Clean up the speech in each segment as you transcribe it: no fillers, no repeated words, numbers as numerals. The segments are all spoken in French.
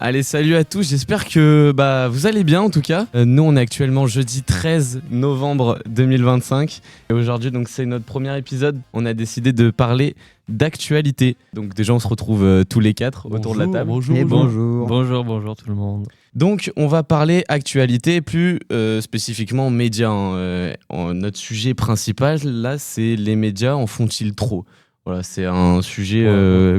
Allez, salut à tous, j'espère que vous allez bien en tout cas. Nous on est actuellement jeudi 13 novembre 2025 et aujourd'hui donc c'est notre premier épisode. On a décidé de parler d'actualité. Donc déjà on se retrouve tous les quatre autour de la table. Bonjour tout le monde. Donc on va parler actualité, plus spécifiquement médias. Notre sujet principal là c'est les médias en font-ils trop ? Voilà, c'est un sujet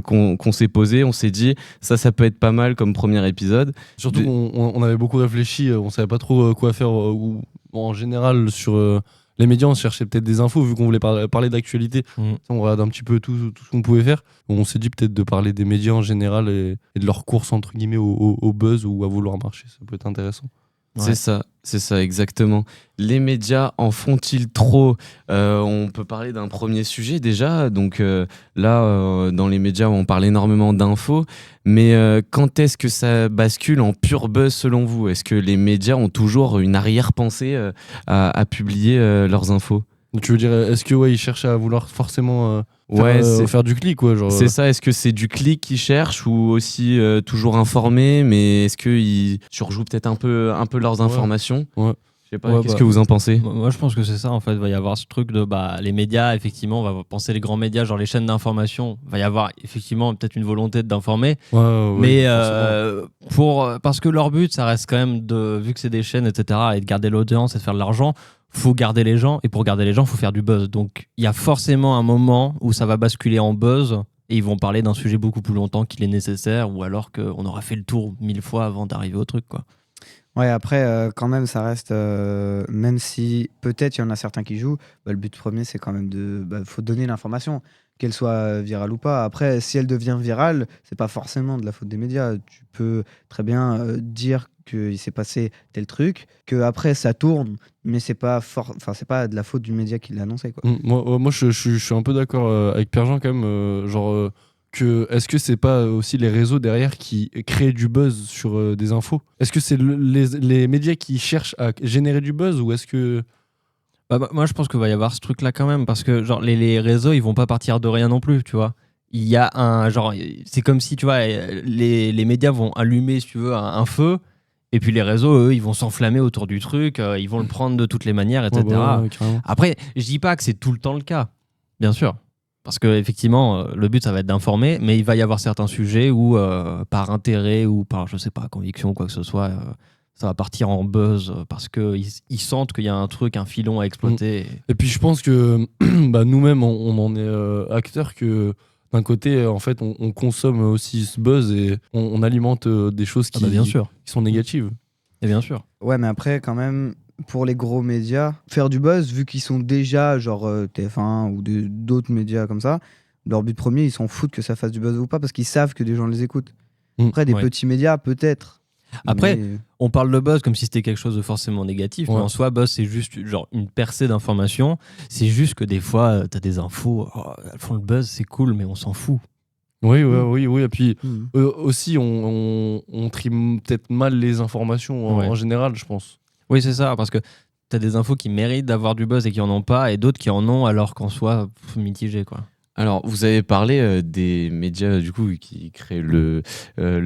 qu'on s'est posé, on s'est dit ça peut être pas mal comme premier épisode. Surtout qu'on avait beaucoup réfléchi, on savait pas trop quoi faire en général sur les médias, on cherchait peut-être des infos vu qu'on voulait parler d'actualité. On regarde un petit peu tout ce qu'on pouvait faire. On s'est dit peut-être de parler des médias en général et de leur course entre guillemets au buzz ou à vouloir marcher, ça peut être intéressant. Ouais. C'est ça, exactement. Les médias en font-ils trop ? On peut parler d'un premier sujet déjà. Donc dans les médias, on parle énormément d'infos. Mais quand est-ce que ça bascule en pur buzz selon vous ? Est-ce que les médias ont toujours une arrière-pensée à publier leurs infos ? Tu veux dire, est-ce que ils cherchent à vouloir forcément faire du clic genre... C'est ça, est-ce que c'est du clic qu'ils cherchent ou aussi toujours informés, mais est-ce qu'ils surjouent peut-être un peu leurs informations ? Je sais pas, qu'est-ce que vous en pensez ? Moi je pense que c'est ça en fait, il va y avoir ce truc de les médias, effectivement, on va penser les grands médias, genre les chaînes d'information, il va y avoir effectivement peut-être une volonté d'informer, mais parce que leur but ça reste quand même vu que c'est des chaînes etc. et de garder l'audience et de faire de l'argent, faut garder les gens, et pour garder les gens faut faire du buzz, donc il y a forcément un moment où ça va basculer en buzz et ils vont parler d'un sujet beaucoup plus longtemps qu'il est nécessaire, ou alors qu'on aura fait le tour 1000 fois avant d'arriver au truc quoi. Ouais, après, quand même, ça reste... même si peut-être il y en a certains qui jouent, le but premier, c'est quand même faut donner l'information, qu'elle soit virale ou pas. Après, si elle devient virale, c'est pas forcément de la faute des médias. Tu peux très bien dire qu'il s'est passé tel truc, qu'après, ça tourne, mais c'est pas c'est pas de la faute du média qui l'a annoncé, quoi. Moi je suis un peu d'accord avec Pierre-Jean quand même, est-ce que c'est pas aussi les réseaux derrière qui créent du buzz sur des infos ? Est-ce que c'est les médias qui cherchent à générer du buzz, ou est-ce que... Moi je pense qu'il va y avoir ce truc là quand même, parce que genre les réseaux ils vont pas partir de rien non plus, tu vois. Il y a c'est comme si tu vois les médias vont allumer, si tu veux, un feu, et puis les réseaux eux ils vont s'enflammer autour du truc, ils vont le prendre de toutes les manières, etc. Après je dis pas que c'est tout le temps le cas, bien sûr. Parce qu'effectivement, le but, ça va être d'informer, mais il va y avoir certains sujets où, par intérêt ou par, je sais pas, conviction ou quoi que ce soit, ça va partir en buzz parce qu'ils sentent qu'il y a un truc, un filon à exploiter. Et puis je pense que nous-mêmes, on en est acteurs, que d'un côté, en fait, on consomme aussi ce buzz et on alimente des choses qui sont négatives. Et bien sûr. Ouais, mais après, quand même... Pour les gros médias, faire du buzz, vu qu'ils sont déjà genre TF1 ou d'autres médias comme ça, leur but premier, ils s'en foutent que ça fasse du buzz ou pas, parce qu'ils savent que des gens les écoutent. Après, des petits médias, peut-être. Après, on parle de buzz comme si c'était quelque chose de forcément négatif, mais en soi, buzz, c'est juste genre une percée d'informations. C'est juste que des fois, t'as des infos, elles font le buzz, c'est cool, mais on s'en fout. Oui. Et puis aussi, on trime peut-être mal les informations en général, je pense. Oui, c'est ça, parce que t'as des infos qui méritent d'avoir du buzz et qui en ont pas, et d'autres qui en ont alors qu'en soit mitigé, quoi. Alors, vous avez parlé des médias du coup qui créent le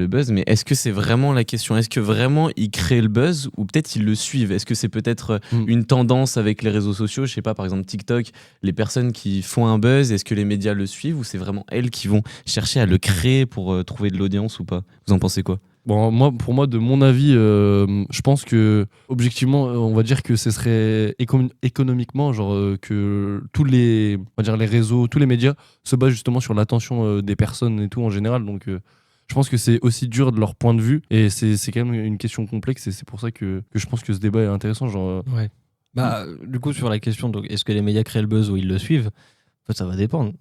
buzz, mais est-ce que c'est vraiment la question ? Est-ce que vraiment ils créent le buzz, ou peut-être ils le suivent ? Est-ce que c'est peut-être une tendance avec les réseaux sociaux ? Je sais pas, par exemple TikTok, les personnes qui font un buzz, est-ce que les médias le suivent, ou c'est vraiment elles qui vont chercher à le créer pour trouver de l'audience ou pas ? Vous en pensez quoi ? Bon, pour moi, de mon avis, je pense que objectivement, on va dire que ce serait économiquement, que les réseaux, tous les médias se basent justement sur l'attention des personnes et tout en général. Donc, je pense que c'est aussi dur de leur point de vue, et c'est quand même une question complexe, et c'est pour ça que je pense que ce débat est intéressant. Ouais. Du coup, sur la question, donc, est-ce que les médias créent le buzz ou ils le suivent ? En fait, ça va dépendre.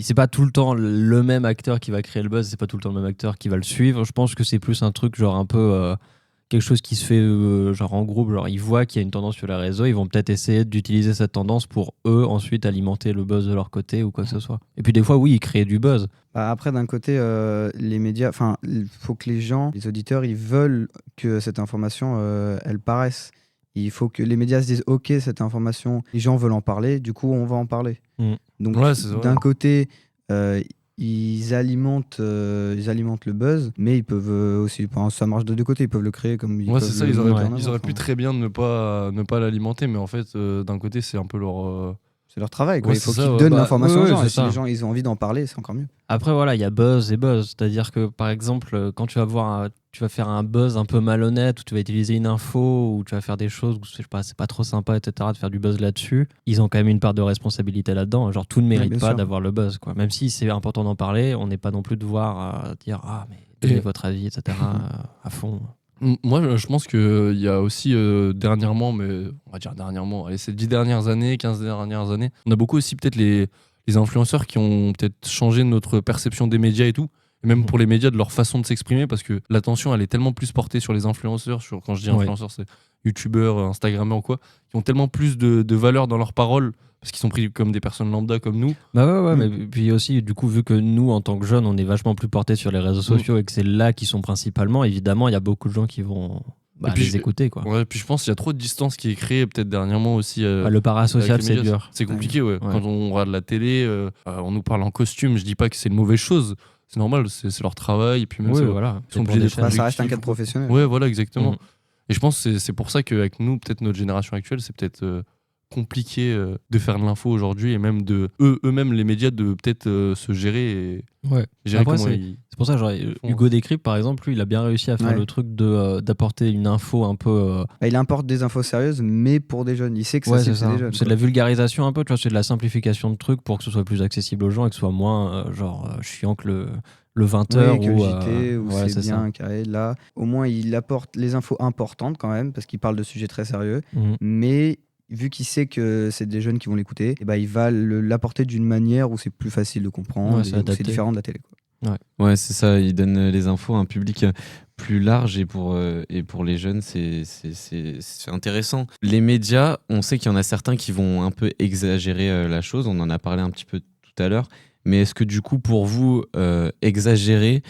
C'est pas tout le temps le même acteur qui va créer le buzz, c'est pas tout le temps le même acteur qui va le suivre. Je pense que c'est plus un truc genre un peu quelque chose qui se fait genre en groupe. Genre ils voient qu'il y a une tendance sur les réseaux, ils vont peut-être essayer d'utiliser cette tendance pour eux ensuite alimenter le buzz de leur côté ou quoi que ce soit. Et puis des fois, oui, ils créent du buzz. Après, d'un côté, les médias, il faut que les gens, les auditeurs, ils veulent que cette information, elle paraisse. Il faut que les médias se disent ok, cette information, les gens veulent en parler, du coup on va en parler. Donc d'un côté, ils alimentent le buzz, mais ils peuvent aussi, ça marche de deux côtés, ils peuvent le créer comme ils Ouais, peuvent c'est ça, le ils mettre en auraient, avant, ils auraient pu enfin, très bien ne pas l'alimenter, mais en fait, d'un côté, c'est un peu leur. c'est leur travail, quoi. Ouais, Il faut c'est ça, qu'ils ouais. donnent Bah, l'information ouais, aux gens, c'est et si ça. les gens ils ont envie d'en parler, c'est encore mieux. Après, voilà, il y a buzz et buzz. C'est-à-dire que, par exemple, quand tu vas faire un buzz un peu malhonnête, ou tu vas utiliser une info, ou tu vas faire des choses où je sais pas, c'est pas trop sympa, etc., de faire du buzz là-dessus, ils ont quand même une part de responsabilité là-dedans. Genre, tout ne mérite bien pas sûr. d'avoir le buzz, quoi. Même si c'est important d'en parler, on n'est pas non plus devoir dire ah, mais donnez Et- votre avis, etc., à fond. Moi, je pense qu'il y a aussi dernièrement, mais on va dire dernièrement, allez, ces 10 dernières années, 15 dernières années, on a beaucoup aussi peut-être les influenceurs qui ont peut-être changé notre perception des médias et tout. Et même pour les médias, de leur façon de s'exprimer, parce que l'attention, elle est tellement plus portée sur les influenceurs, quand je dis Ouais. influenceurs, c'est youtubeurs, instagrammeurs ou quoi, qui ont tellement plus de valeur dans leurs paroles, parce qu'ils sont pris comme des personnes lambda comme nous. Bah ouais, Mm. mais puis aussi, du coup, vu que nous, en tant que jeunes, on est vachement plus portés sur les réseaux sociaux et que c'est là qu'ils sont principalement, évidemment, il y a beaucoup de gens qui vont Et puis, les écouter, quoi. Ouais, puis je pense qu'il y a trop de distance qui est créée, peut-être dernièrement aussi. Le parasocial, avec les c'est médias. dur. C'est compliqué, ouais. Ouais. Quand on regarde la télé, on nous parle en costume. Je dis pas que c'est une mauvaise chose. C'est normal, c'est leur travail. Et puis même, Oui, c'est- voilà. ils sont C'est pour obligés des d'être chaînes. Ça reste un objectifs cadre ou quoi. professionnel. Ouais, voilà, exactement. Mhm. Et je pense que c'est pour ça qu'avec nous, peut-être notre génération actuelle, c'est peut-être compliqué de faire de l'info aujourd'hui et même de eux-mêmes, les médias, de peut-être se gérer et Ouais. gérer Après, comment c'est- ils. C'est pour ça, genre, font, Hugo Décrypte, par exemple, lui, il a bien réussi à faire Ouais. le truc d'apporter une info un peu. Bah, il importe des infos sérieuses, mais pour des jeunes. Il sait que ça Ouais, c'est cible, ça. des jeunes. C'est de la vulgarisation un peu, tu vois, c'est de la simplification de trucs pour que ce soit plus accessible aux gens et que ce soit moins, chiant que le 20h Oui, que le ou. JT, où ouais, c'est ça. bien carré. Là, au moins, il apporte les infos importantes quand même, parce qu'il parle de sujets très sérieux. Mhm. Mais vu qu'il sait que c'est des jeunes qui vont l'écouter, et bah, il va l'apporter d'une manière où c'est plus facile de comprendre, Ouais, et c'est où adapté. c'est différent de la télé, quoi. Ouais, c'est ça, il donne les infos à un public plus large et pour les jeunes, c'est intéressant. Les médias, on sait qu'il y en a certains qui vont un peu exagérer la chose, on en a parlé un petit peu tout à l'heure, mais est-ce que du coup, pour vous, exagérer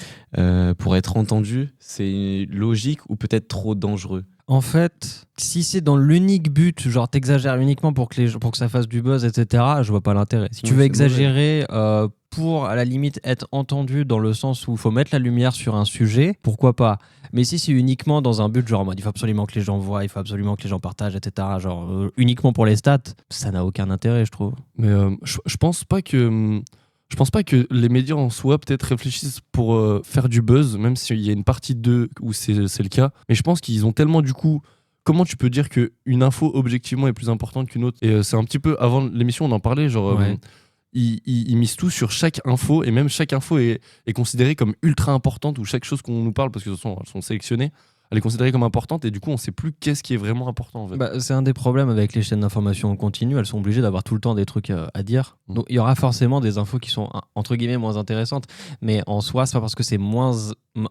pour être entendu, c'est logique ou peut-être trop dangereux? En fait, si c'est dans l'unique but, genre t'exagères uniquement pour que ça fasse du buzz, etc., je vois pas l'intérêt. Si tu Oui, veux c'est exagérer pour, à la limite, être entendu dans le sens où il faut mettre la lumière sur un sujet, pourquoi pas. Mais si c'est uniquement dans un but, genre en mode, il faut absolument que les gens voient, il faut absolument que les gens partagent, etc., genre uniquement pour les stats, ça n'a aucun intérêt, je trouve. Mais je pense pas que. Je pense pas que les médias en soi peut-être réfléchissent pour faire du buzz, même s'il y a une partie d'eux où c'est le cas. Mais je pense qu'ils ont tellement du coup. Comment tu peux dire qu'une info objectivement est plus importante qu'une autre? Et c'est un petit peu avant l'émission, on en parlait, genre Ouais. ils misent tout sur chaque info et même chaque info est considérée comme ultra importante ou chaque chose qu'on nous parle parce que de toute façon elles sont sélectionnées. Elle est considérée comme importante et du coup on sait plus qu'est-ce qui est vraiment important en fait. Bah, c'est un des problèmes avec les chaînes d'information en continu, elles sont obligées d'avoir tout le temps des trucs à dire. Donc il y aura forcément des infos qui sont entre guillemets moins intéressantes, mais en soi c'est pas parce que c'est moins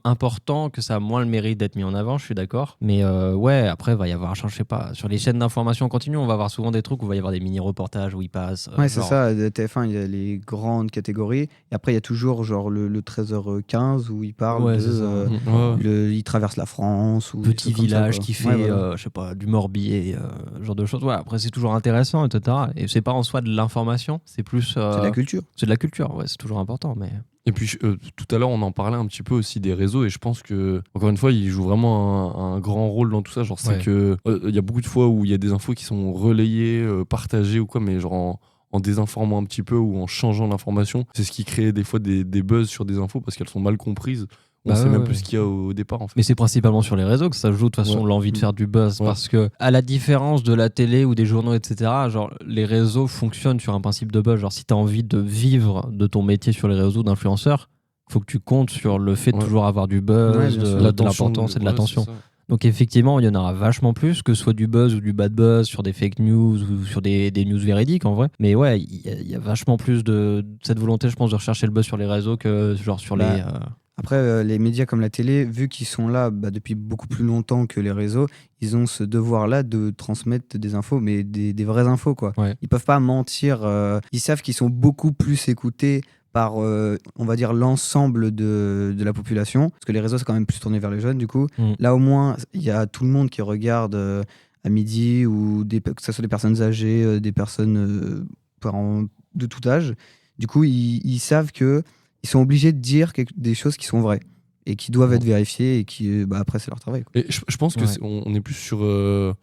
important que ça a moins le mérite d'être mis en avant, je suis d'accord. Mais ouais, après il va y avoir, je sais pas, sur les chaînes d'information en continu, on va avoir souvent des trucs où il va y avoir des mini-reportages où ils passent. Ouais, c'est genre- ça. De TF1, il y a les grandes catégories. Et après, il y a toujours genre le 13h15 où il parle Ouais, de. c'est ça. Ouais. Il traverse la France. Ou des Petit trucs comme ça, village quoi. qui fait, Ouais, voilà. je sais pas, du Morbier, ce genre de choses. Ouais, après c'est toujours intéressant, etc. Et c'est pas en soi de l'information, c'est plus. C'est de la culture. C'est de la culture, ouais, c'est toujours important, mais. Et puis tout à l'heure on en parlait un petit peu aussi des réseaux et je pense que encore une fois ils jouent vraiment un grand rôle dans tout ça. Genre c'est Ouais. que il y a beaucoup de fois où il y a des infos qui sont relayées, partagées ou quoi, mais genre en désinformant un petit peu ou en changeant l'information. C'est ce qui crée des fois des buzz sur des infos parce qu'elles sont mal comprises. On Bah sait ouais, même ouais. plus ce qu'il y a au départ en fait. Mais c'est principalement sur les réseaux que ça joue de toute façon Ouais. l'envie de faire du buzz Ouais. parce que à la différence de la télé ou des journaux etc, genre les réseaux fonctionnent sur un principe de buzz. Genre si tu as envie de vivre de ton métier sur les réseaux d'influenceur, faut que tu comptes sur le fait de Ouais. toujours avoir du buzz, Ouais, bien sûr. de l'importance et de ouais, l'attention. c'est ça. Donc effectivement il y en aura vachement plus, que ce soit du buzz ou du bad buzz sur des fake news ou sur des news véridiques en vrai. Mais ouais, il y a vachement plus de cette volonté je pense de rechercher le buzz sur les réseaux que genre sur Bah, les... Après, les médias comme la télé, vu qu'ils sont là depuis beaucoup plus longtemps que les réseaux, ils ont ce devoir-là de transmettre des infos, mais des vraies infos, quoi. Ouais. Ils peuvent pas mentir. Ils savent qu'ils sont beaucoup plus écoutés par, on va dire, l'ensemble de la population. Parce que les réseaux, c'est quand même plus tourné vers les jeunes, du coup. Mm. Là, au moins, il y a tout le monde qui regarde à midi, ou que ce soit des personnes âgées, des personnes parents de tout âge. Du coup, ils savent que ils sont obligés de dire des choses qui sont vraies et qui doivent Ouais. être vérifiées et qui, après, c'est leur travail, quoi. Et je pense que Ouais. on est plus sur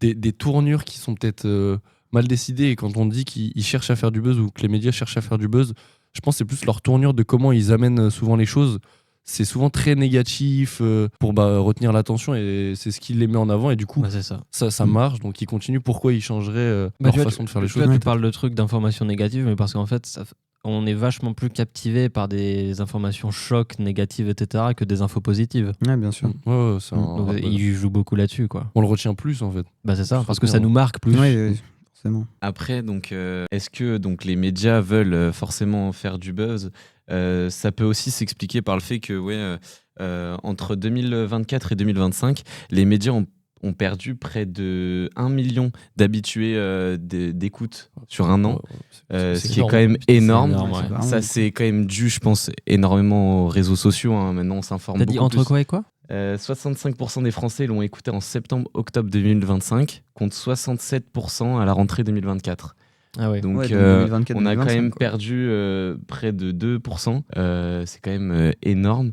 des tournures qui sont peut-être mal décidées. Et quand on dit qu'ils cherchent à faire du buzz ou que les médias cherchent à faire du buzz, je pense que c'est plus leur tournure de comment ils amènent souvent les choses. C'est souvent très négatif pour retenir l'attention et c'est ce qui les met en avant. Et du coup, Bah, c'est ça. ça marche. Donc ils continuent. Pourquoi ils changeraient Bah, leur tu vois, façon de faire les tu choses vois, tu peut-être. parles de trucs d'informations négatives, mais parce qu'en fait, on est vachement plus captivé par des informations chocs, négatives, etc., que des infos positives. Ouais, bien sûr. Ouais, c'est Donc, ouais. ils jouent beaucoup là-dessus, quoi. On le retient plus en fait. Bah, c'est ça, Faut parce que retenir, ça ouais. nous marque plus. Ouais, forcément. Après, donc, est-ce que donc, les médias veulent forcément faire du buzz? Ça peut aussi s'expliquer par le fait que entre 2024 et 2025, les médias ont perdu près de 1 million d'habitués d'écoute sur un an, ce qui est énorme. quand même énorme. énorme, ouais. C'est vraiment Ça, beaucoup. c'est quand même dû, je pense, énormément aux réseaux sociaux. Hein. Maintenant, on s'informe T'as dit beaucoup entre plus. quoi et quoi 65% des Français l'ont écouté en septembre-octobre 2025, contre 67% à la rentrée 2024. Ah ouais. Donc, Ouais, donc 2024, on a quand 2025, même quoi. perdu près de 2%. C'est quand même énorme.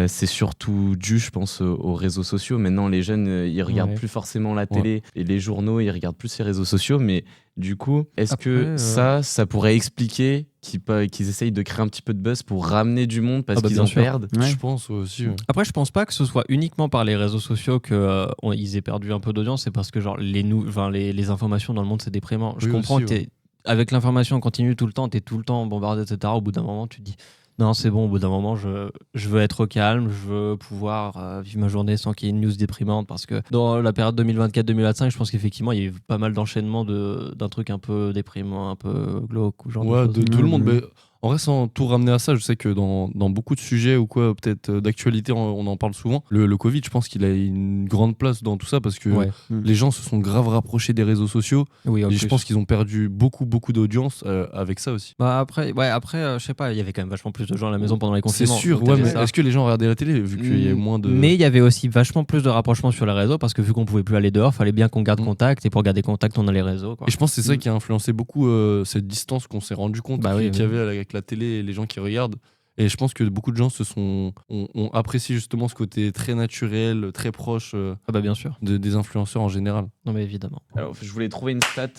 C'est surtout dû, je pense, aux réseaux sociaux. Maintenant, les jeunes, ils regardent Ouais. plus forcément la télé et les journaux, ils regardent plus les réseaux sociaux. Mais du coup, est-ce que Après, ça pourrait expliquer qu'ils essayent de créer un petit peu de buzz pour ramener du monde parce Ah bah, qu'ils bien en sûr. perdent? Ouais. Je pense aussi. Ouais. Après, je pense pas que ce soit uniquement par les réseaux sociaux qu'ils aient perdu un peu d'audience. C'est parce que genre les informations dans le monde, c'est déprimant. Je Oui, comprends aussi, que avec l'information continue tout le temps, t'es tout le temps bombardé, etc. Au bout d'un moment, tu te dis non, c'est bon. Au bout d'un moment, je veux être au calme. Je veux pouvoir vivre ma journée sans qu'il y ait une news déprimante. Parce que dans la période 2024-2025, je pense qu'effectivement, il y a eu pas mal d'enchaînements d'un truc un peu déprimant, un peu glauque ou genre Ouais, de choses. tout le monde. Mhm. Mais en vrai, sans tout ramener à ça, je sais que dans beaucoup de sujets ou quoi, peut-être d'actualité, on en parle souvent. Le Covid, je pense qu'il a une grande place dans tout ça parce que Ouais. les gens se sont grave rapprochés des réseaux sociaux. Oui, en Et je plus. pense qu'ils ont perdu beaucoup d'audience avec ça aussi. Bah après, je sais pas, il y avait quand même vachement plus de gens à la maison pendant les C'est confinements. sûr, donc ouais, t'avais mais ça. est-ce que les gens regardaient la télé vu qu'il y a moins de. Mais il y avait aussi vachement plus de rapprochement sur les réseaux parce que vu qu'on pouvait plus aller dehors, fallait bien qu'on garde Mm. contact et pour garder contact, on a les réseaux. Quoi. Et je pense que c'est ça Mm. qui a influencé beaucoup cette distance qu'on s'est rendu compte Bah oui, qu'il y avait avec la télé et les gens qui regardent. Et je pense que beaucoup de gens ont apprécié justement ce côté très naturel, très proche Ah bah bien sûr. des influenceurs en général. Non mais évidemment. Alors, je voulais trouver une stat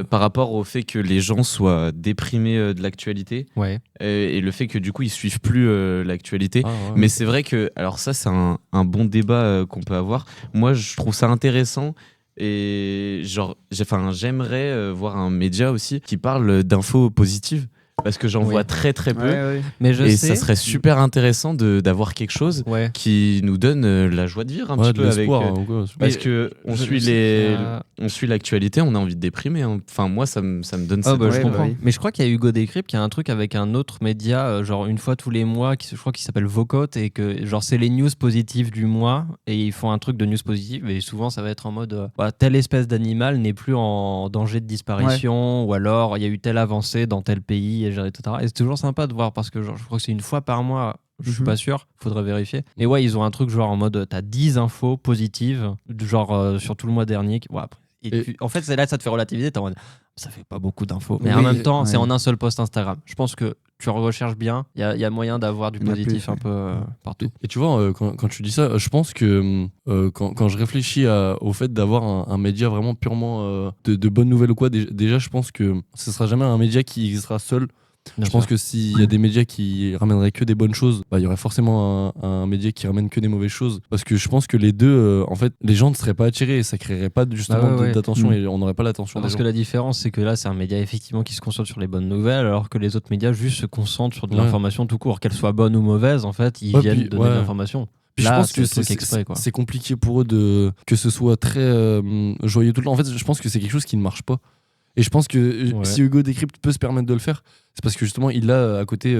par rapport au fait que les gens soient déprimés de l'actualité Ouais. et le fait que du coup ils suivent plus l'actualité. Ah, ouais. Mais c'est vrai que, alors ça c'est un bon débat qu'on peut avoir. Moi je trouve ça intéressant et genre, j'aimerais voir un média aussi qui parle d'infos positives parce que j'en Oui. vois très très peu. Ouais. Mais je Et sais. ça serait super intéressant d'avoir quelque chose Ouais. qui nous donne la joie de vivre un Ouais, petit de peu avec. l'espoir. hein, ou quoi. Parce Mais que on je suit sais qu'il y a- on suit l'actualité, on a envie de déprimer. Hein. Enfin moi ça me donne Ah cette bah je Ouais, comprends. bah oui. Mais je crois qu'il y a Hugo Décrypte qui a un truc avec un autre média, genre une fois tous les mois, je crois qu'il s'appelle Vocote et que genre c'est les news positives du mois et ils font un truc de news positive et souvent ça va être en mode telle espèce d'animal n'est plus en danger de disparition ou alors il y a eu telle avancée dans tel pays et etc. Et c'est toujours sympa de voir parce que genre, je crois que c'est une fois par mois. Je suis Mhm. pas sûr, faudrait vérifier. Et ouais, ils ont un truc genre en mode t'as 10 infos positives, genre sur tout le mois dernier. Ouais, après. Et- En fait, c'est là que ça te fait relativiser. T'es en mode ça fait pas beaucoup d'infos. Mais en Oui, même temps, c'est ouais. en un seul post Instagram. Je pense que tu recherches bien, il y a moyen d'avoir du Il y en a positif plus, un peu partout. Et tu vois, quand tu dis ça, je pense que quand je réfléchis au fait d'avoir un média vraiment purement de bonnes nouvelles ou quoi, déjà je pense que ce sera jamais un média qui existera seul. Je pense que s'il y a des médias qui ramèneraient que des bonnes choses, il y aurait forcément un média qui ramène que des mauvaises choses. Parce que je pense que les deux, en fait, les gens ne seraient pas attirés et ça créerait pas justement ouais. d'attention Mm. et on n'aurait pas l'attention des Parce gens. que la différence, c'est que là, c'est un média effectivement qui se concentre sur les bonnes nouvelles, alors que les autres médias juste se concentrent sur de Ouais. l'information tout court, qu'elle soit bonne ou mauvaise. En fait, ils Ouais, viennent puis, donner ouais. de l'information. Puis Là, je pense c'est que le truc exprès, quoi. c'est compliqué pour eux que ce soit très joyeux tout le temps. En fait, je pense que c'est quelque chose qui ne marche pas. Et je pense que Ouais. si Hugo Décrypte peut se permettre de le faire, c'est parce que justement, il a à côté,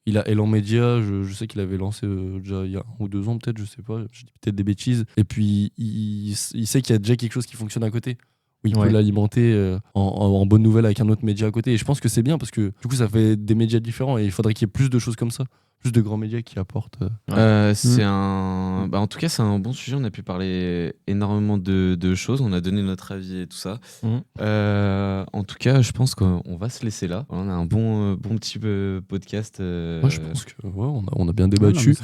il a Elan Media, je sais qu'il avait lancé déjà il y a 1 ou 2 ans, peut-être, je sais pas, je dis peut-être des bêtises. Et puis, il sait qu'il y a déjà quelque chose qui fonctionne à côté, où il Ouais. peut l'alimenter en bonne nouvelle avec un autre média à côté. Et je pense que c'est bien parce que du coup, ça fait des médias différents et il faudrait qu'il y ait plus de choses comme ça juste de grands médias qui apportent. C'est en tout cas, c'est un bon sujet. On a pu parler énormément de choses. On a donné notre avis et tout ça. En tout cas, je pense qu'on va se laisser là. On a un bon petit podcast. Moi, je pense que on a bien débattu.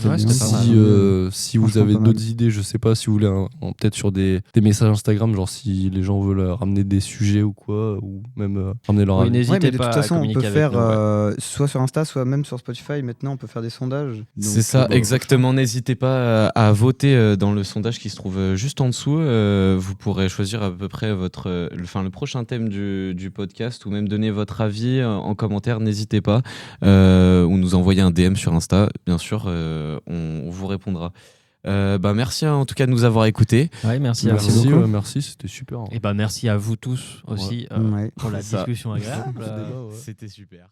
Si vous avez d'autres idées, je sais pas, si vous voulez peut-être sur des messages Instagram, genre si les gens veulent ramener des sujets ou quoi, ou même ramener leur avis. N'hésitez de pas toute façon, à on peut communiquer faire avec nous, soit sur Insta, soit même sur Spotify. Maintenant, on peut faire des sondages. C'est ça, exactement. N'hésitez pas à voter dans le sondage qui se trouve juste en dessous. Vous pourrez choisir à peu près le prochain thème du podcast ou même donner votre avis en commentaire. N'hésitez pas. Ou nous envoyer un DM sur Insta. Bien sûr, on vous répondra. Merci en tout cas de nous avoir écoutés. Ouais, merci beaucoup. Merci, c'était super. Et merci à vous tous aussi pour la discussion agréable. C'était super.